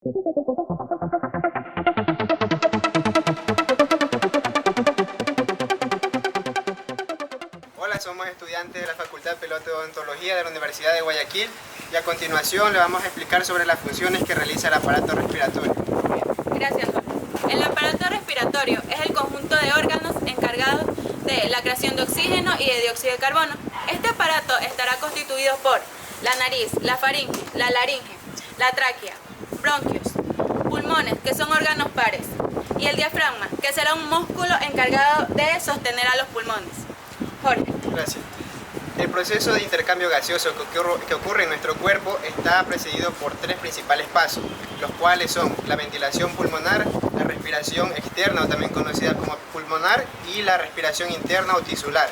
Hola, somos estudiantes de la Facultad Piloto de Odontología de la Universidad de Guayaquil y a continuación le vamos a explicar sobre las funciones que realiza el aparato respiratorio. Gracias, Jorge. El aparato respiratorio es el conjunto de órganos encargados de la creación de oxígeno y de dióxido de carbono. Este aparato estará constituido por la nariz, la faringe, la laringe, la tráquea, bronquios, pulmones, que son órganos pares, y el diafragma, que será un músculo encargado de sostener a los pulmones. Jorge. Gracias. El proceso de intercambio gaseoso que ocurre en nuestro cuerpo está precedido por tres principales pasos, los cuales son la ventilación pulmonar, la respiración externa o también conocida como pulmonar y la respiración interna o tisular.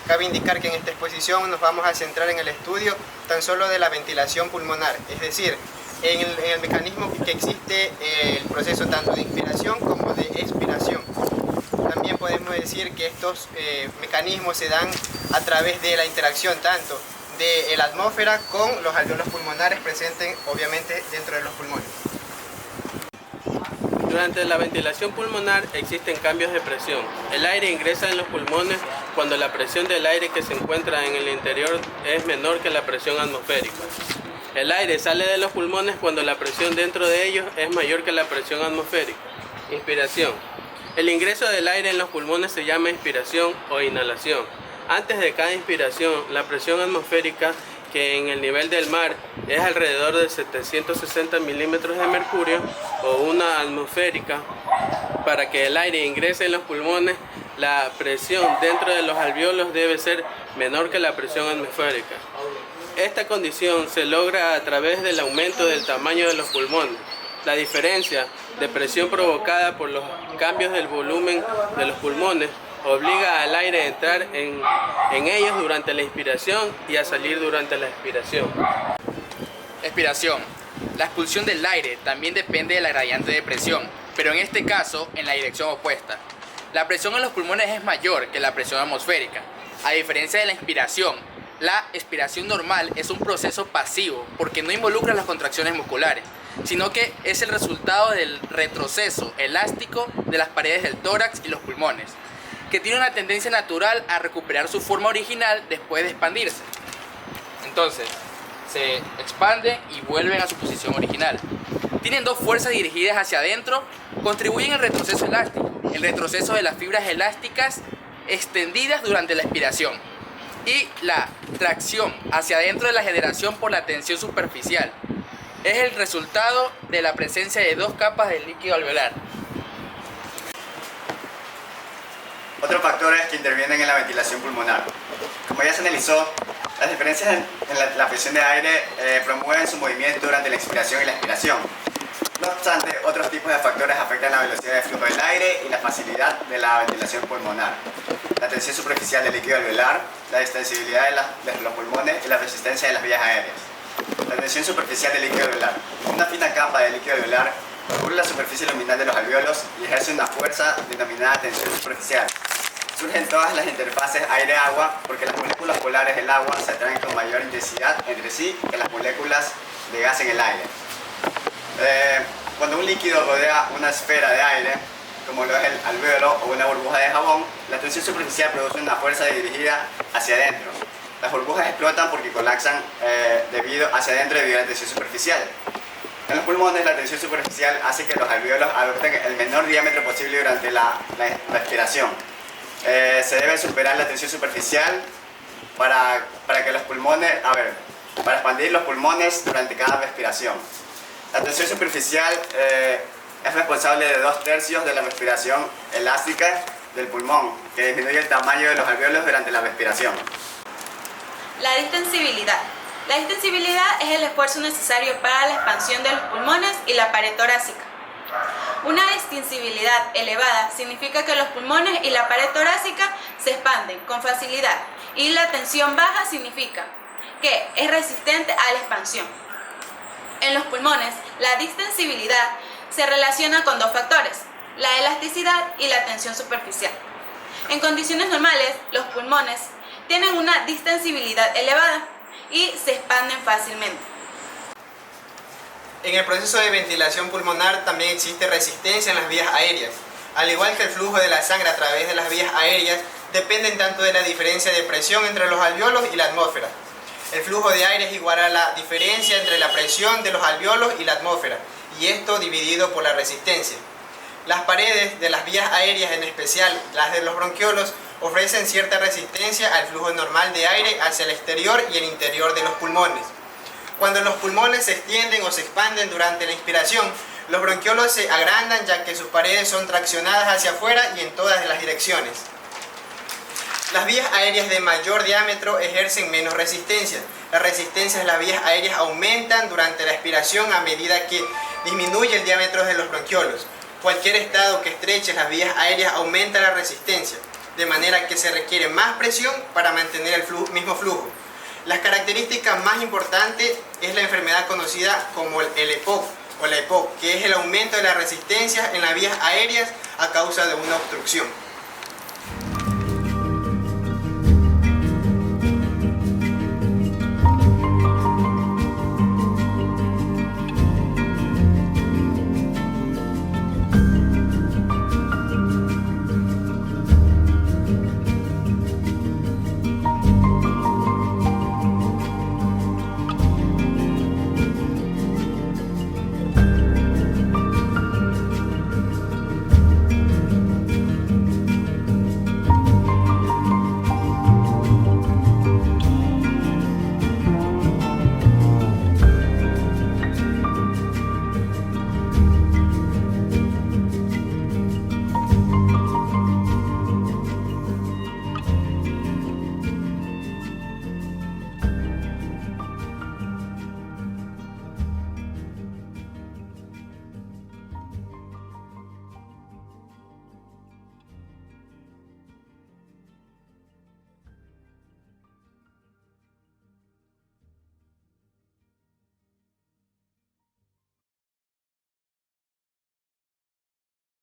Cabe indicar que en esta exposición nos vamos a centrar en el estudio tan solo de la ventilación pulmonar, es decir, en el mecanismo que existe el proceso tanto de inspiración como de expiración. También podemos decir que estos mecanismos se dan a través de la interacción tanto de la atmósfera con los alvéolos pulmonares presentes obviamente dentro de los pulmones. Durante la ventilación pulmonar existen cambios de presión. El aire ingresa en los pulmones cuando la presión del aire que se encuentra en el interior es menor que la presión atmosférica. El aire sale de los pulmones cuando la presión dentro de ellos es mayor que la presión atmosférica. Inspiración. El ingreso del aire en los pulmones se llama inspiración o inhalación. Antes de cada inspiración, la presión atmosférica, que en el nivel del mar es alrededor de 760 milímetros de mercurio, o una atmosférica, para que el aire ingrese en los pulmones, la presión dentro de los alvéolos debe ser menor que la presión atmosférica. Esta condición se logra a través del aumento del tamaño de los pulmones. La diferencia de presión provocada por los cambios del volumen de los pulmones obliga al aire a entrar en ellos durante la inspiración y a salir durante la expiración. Expiración. La expulsión del aire también depende de la gradiente de presión, pero en este caso en la dirección opuesta. La presión en los pulmones es mayor que la presión atmosférica. A diferencia de la inspiración, la expiración normal es un proceso pasivo porque no involucra las contracciones musculares, sino que es el resultado del retroceso elástico de las paredes del tórax y los pulmones, que tiene una tendencia natural a recuperar su forma original después de expandirse. Entonces, se expanden y vuelven a su posición original. Tienen dos fuerzas dirigidas hacia adentro, contribuyen al retroceso elástico, el retroceso de las fibras elásticas extendidas durante la expiración, y la tracción hacia adentro de la generación por la tensión superficial. Es el resultado de la presencia de dos capas de líquido alveolar. Otros factores que intervienen en la ventilación pulmonar. Como ya se analizó, las diferencias en la presión de aire promueven su movimiento durante la expiración y la expiración. No obstante, otros tipos de factores afectan la velocidad de flujo del aire y la facilidad de la ventilación pulmonar. La tensión superficial del líquido alveolar, la extensibilidad de los pulmones y la resistencia de las vías aéreas. La tensión superficial del líquido alveolar. Una fina capa de líquido alveolar cubre la superficie luminal de los alvéolos y ejerce una fuerza denominada tensión superficial. Surgen todas las interfaces aire-agua porque las moléculas polares del agua se atraen con mayor intensidad entre sí que las moléculas de gas en el aire. Cuando un líquido rodea una esfera de aire, como lo es el alvéolo o una burbuja de jabón, la tensión superficial produce una fuerza dirigida hacia adentro. Las burbujas explotan porque colapsan hacia adentro debido a la tensión superficial. En los pulmones, la tensión superficial hace que los alvéolos adopten el menor diámetro posible durante la respiración. Se debe superar la tensión superficial para que los pulmones, para expandir los pulmones durante cada respiración. La tensión superficial es responsable de 2/3 de la respiración elástica del pulmón, que disminuye el tamaño de los alvéolos durante la respiración. La distensibilidad. La distensibilidad es el esfuerzo necesario para la expansión de los pulmones y la pared torácica. Una distensibilidad elevada significa que los pulmones y la pared torácica se expanden con facilidad, y la tensión baja significa que es resistente a la expansión. En los pulmones, la distensibilidad se relaciona con dos factores, la elasticidad y la tensión superficial. En condiciones normales, los pulmones tienen una distensibilidad elevada y se expanden fácilmente. En el proceso de ventilación pulmonar también existe resistencia en las vías aéreas. Al igual que el flujo de la sangre a través de las vías aéreas, dependen tanto de la diferencia de presión entre los alvéolos y la atmósfera. El flujo de aire es igual a la diferencia entre la presión de los alvéolos y la atmósfera, y esto dividido por la resistencia. Las paredes de las vías aéreas, en especial las de los bronquiolos, ofrecen cierta resistencia al flujo normal de aire hacia el exterior y el interior de los pulmones. Cuando los pulmones se extienden o se expanden durante la inspiración, los bronquiolos se agrandan ya que sus paredes son traccionadas hacia afuera y en todas las direcciones. Las vías aéreas de mayor diámetro ejercen menos resistencia. Las resistencias de las vías aéreas aumentan durante la expiración a medida que disminuye el diámetro de los bronquiolos. Cualquier estado que estreche las vías aéreas aumenta la resistencia, de manera que se requiere más presión para mantener el mismo flujo. Las características más importantes es la enfermedad conocida como el EPOC o la EPOC, que es el aumento de la resistencia en las vías aéreas a causa de una obstrucción.